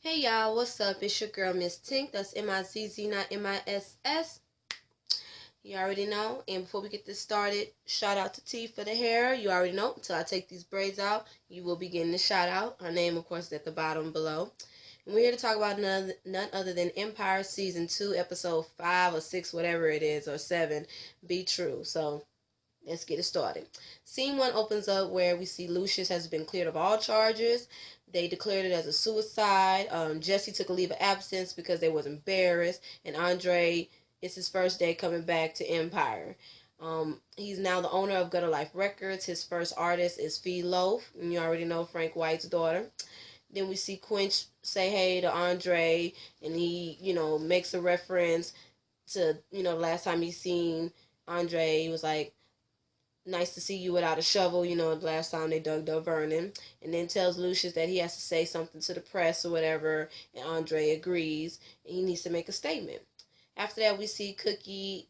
Hey y'all, what's up? It's your girl MizzTink. That's M-I-Z-Z, not M-I-S-S. You already know. And before we get this started, shout out to T for the hair. You already know. Until I take these braids out, you will be getting the shout out. Her name, of course, is at the bottom below. And we're here to talk about none other than Empire Season 2, Episode 5 or 6, whatever it is, or 7, Be True. So let's get it started. Scene 1 opens up where we see Lucius has been cleared of all charges. They declared it as a suicide. Jesse took a leave of absence because they was embarrassed. And Andre, it's his first day coming back to Empire. He's now the owner of Gutter Life Records. His first artist is Fee Loaf. And you already know Frank White's daughter. Then we see Quinch say hey to Andre. And he, makes a reference to, last time he seen Andre. He was like, nice to see you without a shovel, the last time they dug up Vernon. And then tells Lucius that he has to say something to the press or whatever. And Andre agrees. And he needs to make a statement. After that, we see Cookie,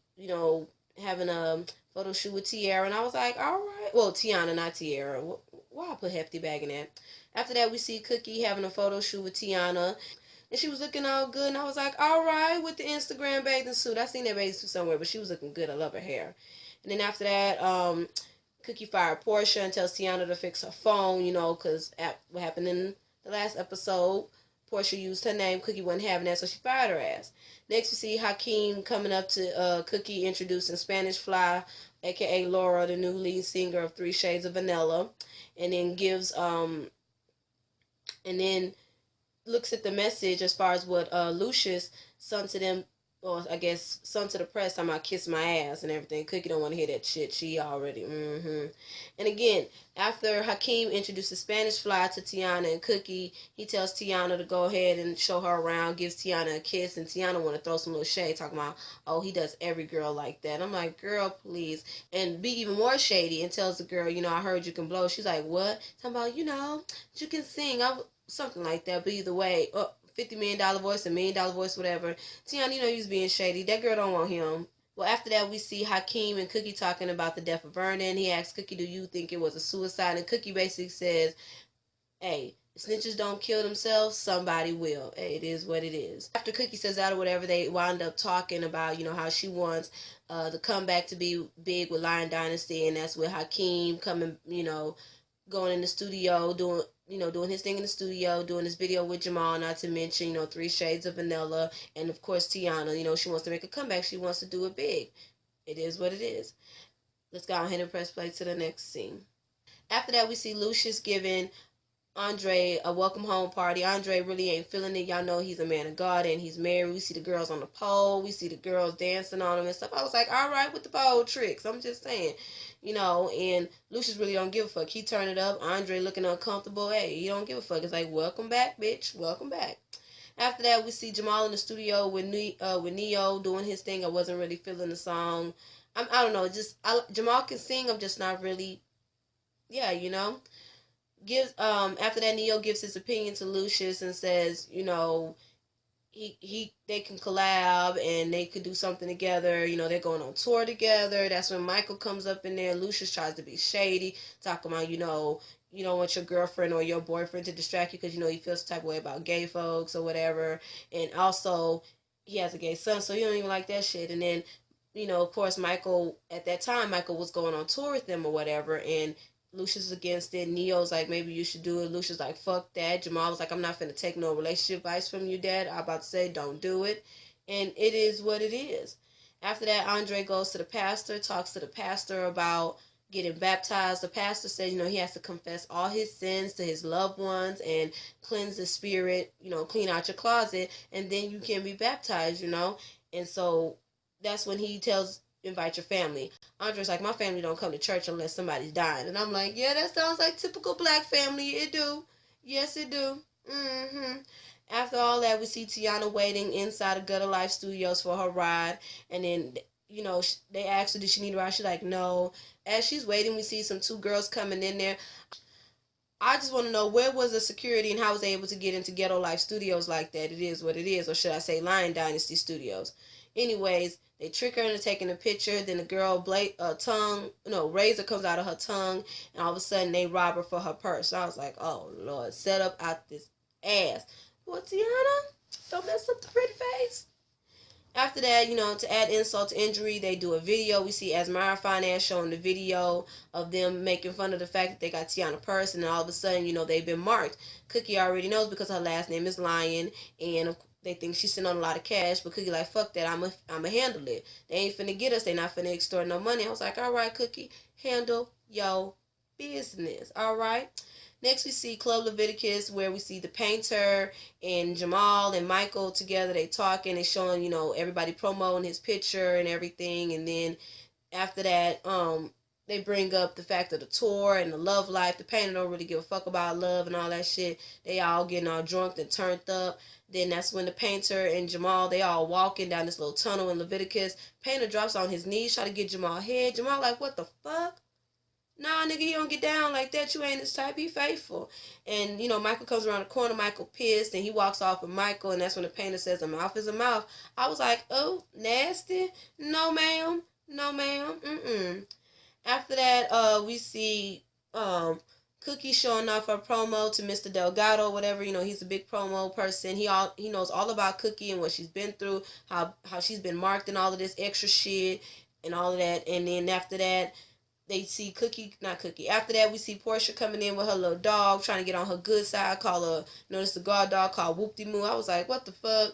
having a photo shoot with Tiara. And I was like, all right. Well, Tiana, not Tiara. Why I put Hefty Bag in that? After that, we see Cookie having a photo shoot with Tiana. And she was looking all good. And I was like, all right, with the Instagram bathing suit. I seen that bathing suit somewhere, but she was looking good. I love her hair. And then after that, Cookie fired Portia and tells Tiana to fix her phone, because what happened in the last episode, Portia used her name. Cookie wasn't having that, so she fired her ass. Next, we see Hakeem coming up to Cookie, introducing Spanish Fly, a.k.a. Laura, the new lead singer of 3 Shades of Vanilla. And then looks at the message as far as what Lucius sent to them, or I guess sent to the press, talking about kiss my ass and everything. Cookie don't want to hear that shit. She already, And again, after Hakeem introduces Spanish Fly to Tiana and Cookie, he tells Tiana to go ahead and show her around, gives Tiana a kiss, and Tiana want to throw some little shade, talking about, oh, he does every girl like that. I'm like, girl, please. And be even more shady and tells the girl, I heard you can blow. She's like, what? Talking about, you can sing. Something like that. But either way, $50 million voice, $1 million voice, whatever. Tiana, he's being shady. That girl don't want him. Well, after that, we see Hakeem and Cookie talking about the death of Vernon. He asks Cookie, do you think it was a suicide? And Cookie basically says, hey, snitches don't kill themselves, somebody will. Hey, it is what it is. After Cookie says that or whatever, they wound up talking about, how she wants the comeback to be big with Lion Dynasty. And that's with Hakeem coming, going in the studio, doing his thing in the studio, doing this video with Jamal, not to mention, 3 Shades of Vanilla, and of course Tiana, she wants to make a comeback. She wants to do it big. It is what it is. Let's go ahead and press play to the next scene. After that, we see Lucius giving Andre a welcome home party. Andre really ain't feeling it. Y'all know he's a man of God and he's married. We see the girls on the pole. We see the girls dancing on him and stuff. I was like, all right with the pole tricks. I'm just saying, and Lucius really don't give a fuck. He turned it up. Andre looking uncomfortable. Hey, he don't give a fuck. It's like, welcome back, bitch. Welcome back. After that, we see Jamal in the studio with Neo doing his thing. I wasn't really feeling the song. I don't know. Jamal can sing. I'm just not really, Gives after that, Neo gives his opinion to Lucius and says, they can collab and they could do something together. They're going on tour together. That's when Michael comes up in there. Lucius tries to be shady, talking about, you don't want your girlfriend or your boyfriend to distract you because, he feels the type of way about gay folks or whatever. And also, he has a gay son, so he don't even like that shit. And then, of course, at that time, Michael was going on tour with them or whatever, and Lucius is against it. Neo's like, maybe you should do it. Lucius like, fuck that. Jamal was like, I'm not finna take no relationship advice from you, Dad. I'm about to say, don't do it. And it is what it is. After that, Andre goes to the pastor, talks to the pastor about getting baptized. The pastor says, he has to confess all his sins to his loved ones and cleanse the spirit, clean out your closet, and then you can be baptized, And so that's when he invite your family. Andre's like, my family don't come to church unless somebody's dying. And I'm like, yeah, that sounds like typical black family. It do. Yes, it do. After all that, we see Tiana waiting inside of Gutter Life Studios for her ride. And then, they asked her, did she need a ride? She's like, no. As she's waiting, we see some 2 girls coming in there. I just want to know, where was the security and how was they able to get into Ghetto Life Studios like that? It is what it is. Or should I say Lion Dynasty Studios? Anyways, they trick her into taking a picture. Then the girl razor comes out of her tongue, and all of a sudden they rob her for her purse. So I was like, oh Lord, set up out this ass. Well, Tiana, don't mess up the pretty face. After that, to add insult to injury, they do a video. We see Asmara Finance showing the video of them making fun of the fact that they got Tiana purse, and then all of a sudden, they've been marked. Cookie already knows because her last name is Lion, and they think she's sitting on a lot of cash, but Cookie like, fuck that, I'ma handle it. They ain't finna get us, they not finna extort no money. I was like, all right, Cookie, handle your business, all right? Next, we see Club Leviticus, where we see the painter and Jamal and Michael together. They talking, they showing, everybody promoting his picture and everything. And then after that, they bring up the fact of the tour and the love life. The painter don't really give a fuck about love and all that shit. They all getting all drunk and turned up. Then that's when the painter and Jamal, they all walking down this little tunnel in Leviticus. Painter drops on his knees, try to get Jamal head. Jamal like, what the fuck? Nah, nigga, you don't get down like that. You ain't his type. Be faithful. And, Michael comes around the corner. Michael pissed, and he walks off with Michael, and that's when the painter says, a mouth is a mouth. I was like, oh, nasty? No, ma'am. No, ma'am. After that, we see Cookie showing off her promo to Mr. Delgado, whatever. He's a big promo person. He knows all about Cookie and what she's been through, how she's been marked and all of this extra shit and all of that. And then after that, they see After that, we see Portia coming in with her little dog, trying to get on her good side. Call her, notice the guard dog called Whoop-de-Moo. I was like, what the fuck?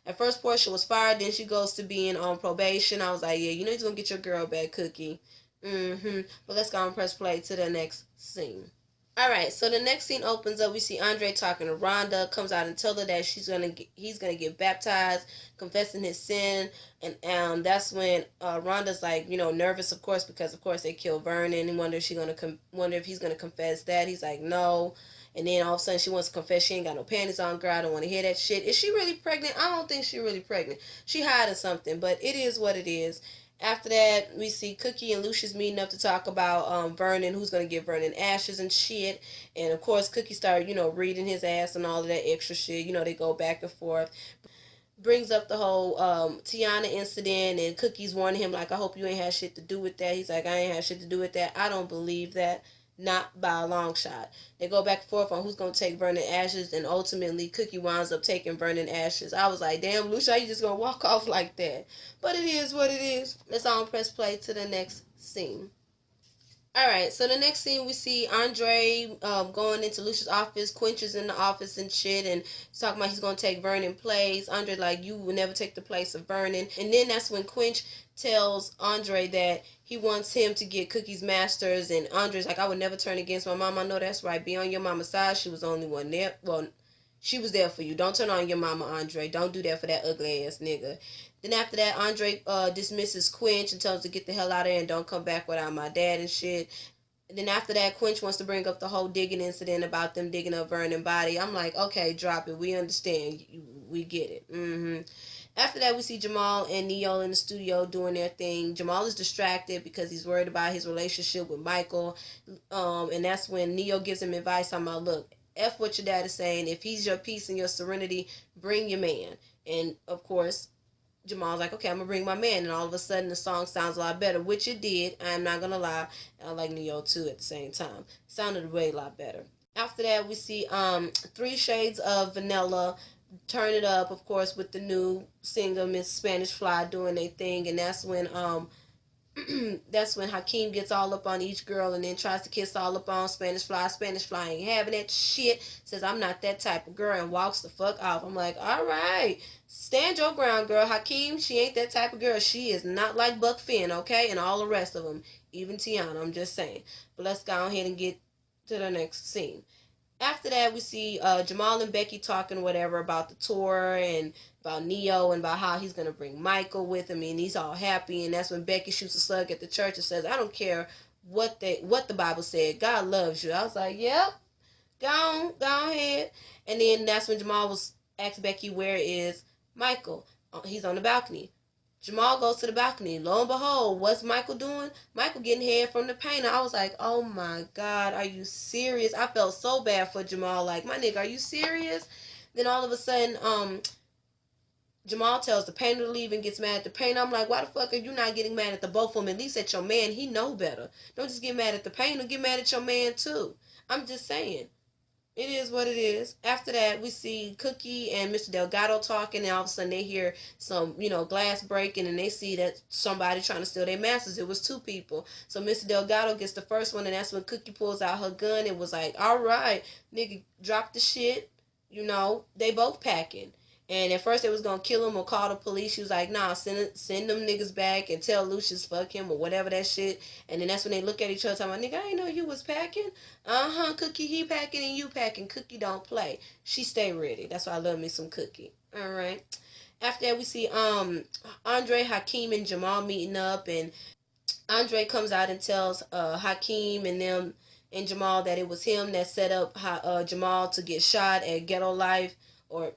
At first, Portia was fired. Then she goes to being on probation. I was like, yeah, he's going to get your girl back, Cookie. But let's go and press play to the next scene. Alright, so the next scene opens up. We see Andre talking to Rhonda, comes out and tells her that he's gonna get baptized, confessing his sin, and that's when Rhonda's like, nervous, of course, because of course they killed Vernon, and wonder if he's gonna confess that. He's like, no. And then all of a sudden she wants to confess she ain't got no panties on, girl. I don't want to hear that shit. Is she really pregnant? I don't think she's really pregnant. She hiding something, but it is what it is. After that, we see Cookie and Lucius meeting up to talk about Vernon, who's going to give Vernon ashes and shit. And, of course, Cookie started, reading his ass and all of that extra shit. They go back and forth. Brings up the whole Tiana incident, and Cookie's warning him, like, I hope you ain't had shit to do with that. He's like, I ain't had shit to do with that. I don't believe that. Not by a long shot. They go back and forth on who's going to take Vernon ashes, and ultimately Cookie winds up taking Vernon ashes. I was like, damn, Lucia, you just going to walk off like that? But it is what it is. Let's all press play to the next scene. Alright, so the next scene we see Andre going into Lucia's office. Quinch is in the office and shit, and he's talking about he's going to take Vernon place. Andre like, you will never take the place of Vernon. And then that's when Quinch tells Andre that he wants him to get Cookie's masters, and Andre's like, I would never turn against my mom. I know that's right. Be on your mama's side. She was the only one there. Well, she was there for you. Don't turn on your mama, Andre. Don't do that for that ugly ass nigga. Then after that, Andre dismisses Quinch and tells him to get the hell out of there and don't come back without my dad and shit. And then after that, Quinch wants to bring up the whole digging incident about them digging up Vernon's body. I'm like, okay, drop it. We understand. We get it. After that, we see Jamal and Neo in the studio doing their thing. Jamal is distracted because he's worried about his relationship with Michael. And that's when Neo gives him advice. I'm like, look, F what your dad is saying. If he's your peace and your serenity, bring your man. And, of course, Jamal's like, okay, I'm going to bring my man. And all of a sudden, the song sounds a lot better, which it did. I'm not going to lie. And I like Neo, too, at the same time. It sounded way a lot better. After that, we see 3 Shades of Vanilla. Turn it up, of course, with the new singer, Miss Spanish Fly, doing their thing. And that's when Hakeem gets all up on each girl and then tries to kiss all up on Spanish Fly. Spanish Fly ain't having that shit. Says, I'm not that type of girl, and walks the fuck off. I'm like, all right. Stand your ground, girl. Hakeem, she ain't that type of girl. She is not like Buck Finn, okay? And all the rest of them. Even Tiana, I'm just saying. But let's go ahead and get to the next scene. After that, we see Jamal and Becky talking whatever about the tour and about Neo and about how he's going to bring Michael with him, and he's all happy. And that's when Becky shoots a slug at the church and says, I don't care what the Bible said. God loves you. I was like, yep, go ahead. And then that's when Jamal was asked Becky, where is Michael? He's on the balcony. Jamal goes to the balcony. Lo and behold, what's Michael doing? Michael getting head from the painter. I was like, oh my God, are you serious? I felt so bad for Jamal. Like, my nigga, are you serious? Then all of a sudden, Jamal tells the painter to leave and gets mad at the painter. I'm like, why the fuck are you not getting mad at the both of them? At least at your man. He know better. Don't just get mad at the painter. Get mad at your man, too. I'm just saying. It is what it is. After that, we see Cookie and Mr. Delgado talking, and all of a sudden they hear some, glass breaking, and they see that somebody trying to steal their masters. It was two people. So Mr. Delgado gets the first one, and that's when Cookie pulls out her gun and was like, all right, nigga, drop the shit. They both packing. And at first they was gonna kill him or call the police. She was like, nah, send them niggas back and tell Lucius fuck him or whatever that shit. And then that's when they look at each other talking about, nigga, I ain't know you was packing. Cookie, he packing and you packing. Cookie don't play. She stay ready. That's why I love me some Cookie. Alright. After that we see Andre, Hakeem, and Jamal meeting up, and Andre comes out and tells Hakeem and them and Jamal that it was him that set up Jamal to get shot at Ghetto Life,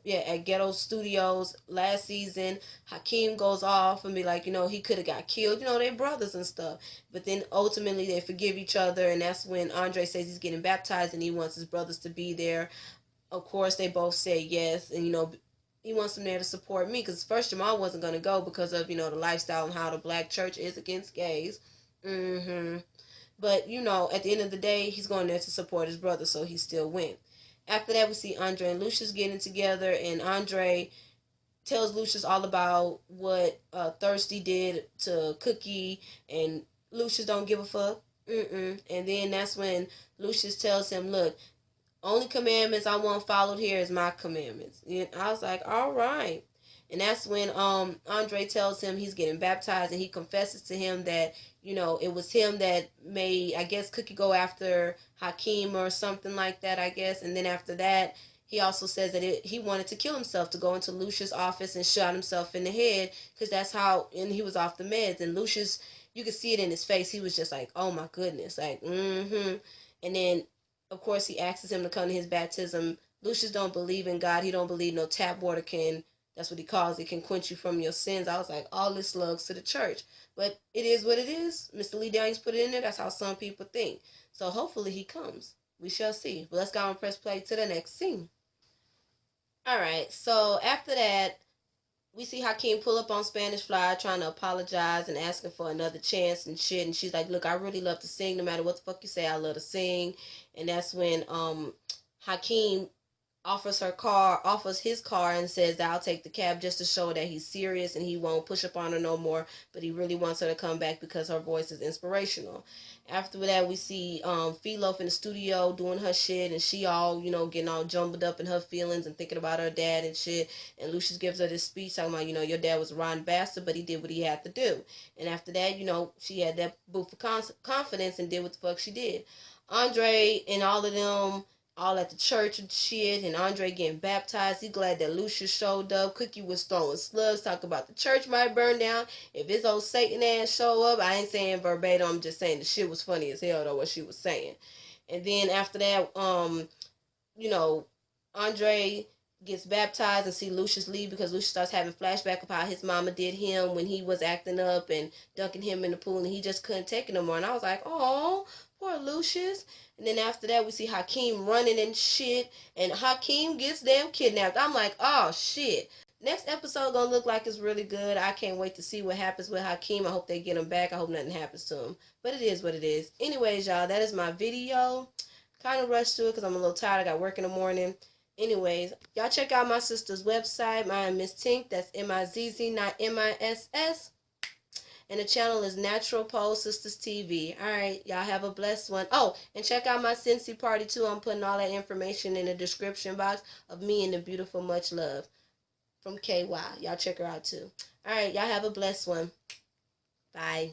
at Ghetto Studios last season. Hakeem goes off and be like, he could have got killed. They brothers and stuff. But then ultimately they forgive each other, and that's when Andre says he's getting baptized and he wants his brothers to be there. Of course, they both say yes, and he wants them there to support me, because first Jamal wasn't going to go because of, the lifestyle and how the black church is against gays. But, at the end of the day, he's going there to support his brother, so he still went. After that, we see Andre and Lucius getting together, and Andre tells Lucius all about what Thirsty did to Cookie, and Lucius don't give a fuck. And then that's when Lucius tells him, look, only commandments I want followed here is my commandments. And I was like, all right. And that's when Andre tells him he's getting baptized, and he confesses to him that, it was him that made, I guess, Cookie go after Hakeem or something like that, I guess. And then after that, he also says that he wanted to kill himself, to go into Lucius' office and shot himself in the head, because that's how, and he was off the meds. And Lucius, you could see it in his face. He was just like, oh my goodness, like, And then, of course, he asks him to come to his baptism. Lucius don't believe in God. He don't believe no tap water can, that's what he calls it, can quench you from your sins. I was like, all this slugs to the church. But it is what it is. Mr. Lee Daniels put it in there. That's how some people think. So hopefully he comes. We shall see. But let's go and press play to the next scene. Alright, so after that, we see Hakeem pull up on Spanish Fly trying to apologize and asking for another chance and shit. And she's like, look, I really love to sing. No matter what the fuck you say, I love to sing. And that's when Hakeem offers his car and says that I'll take the cab, just to show that he's serious and he won't push up on her no more, but he really wants her to come back because her voice is inspirational. After that, we see Philo in the studio doing her shit, and she all, getting all jumbled up in her feelings and thinking about her dad and shit. And Lucius gives her this speech talking about, your dad was a rotten bastard, but he did what he had to do. And after that, she had that boost of confidence and did what the fuck she did. Andre and all of them all at the church and shit, and Andre getting baptized. He glad that Lucius showed up. Cookie was throwing slugs, talking about the church might burn down if his old Satan ass show up. I ain't saying verbatim, I'm just saying the shit was funny as hell though, what she was saying. And then after that, Andre gets baptized and see Lucius leave, because Lucius starts having flashback of how his mama did him when he was acting up and dunking him in the pool, and he just couldn't take it no more. And I was like, oh, poor Lucius. And then after that, we see Hakeem running and shit, and Hakeem gets damn kidnapped. I'm like, oh shit. Next episode gonna look like it's really good. I can't wait to see what happens with Hakeem. I hope they get him back. I hope nothing happens to him. But it is what it is. Anyways, y'all, that is my video. Kind of rushed through it because I'm a little tired. I got work in the morning. Anyways, y'all check out my sister's website. Mine is MizzTink. That's M-I-Z-Z, not M-I-S-S. And the channel is Naturalpolesista TV. Alright, y'all have a blessed one. Oh, and check out my SCENTSY party too. I'm putting all that information in the description box of me and the beautiful Much Love from KY. Y'all check her out too. Alright, y'all have a blessed one. Bye.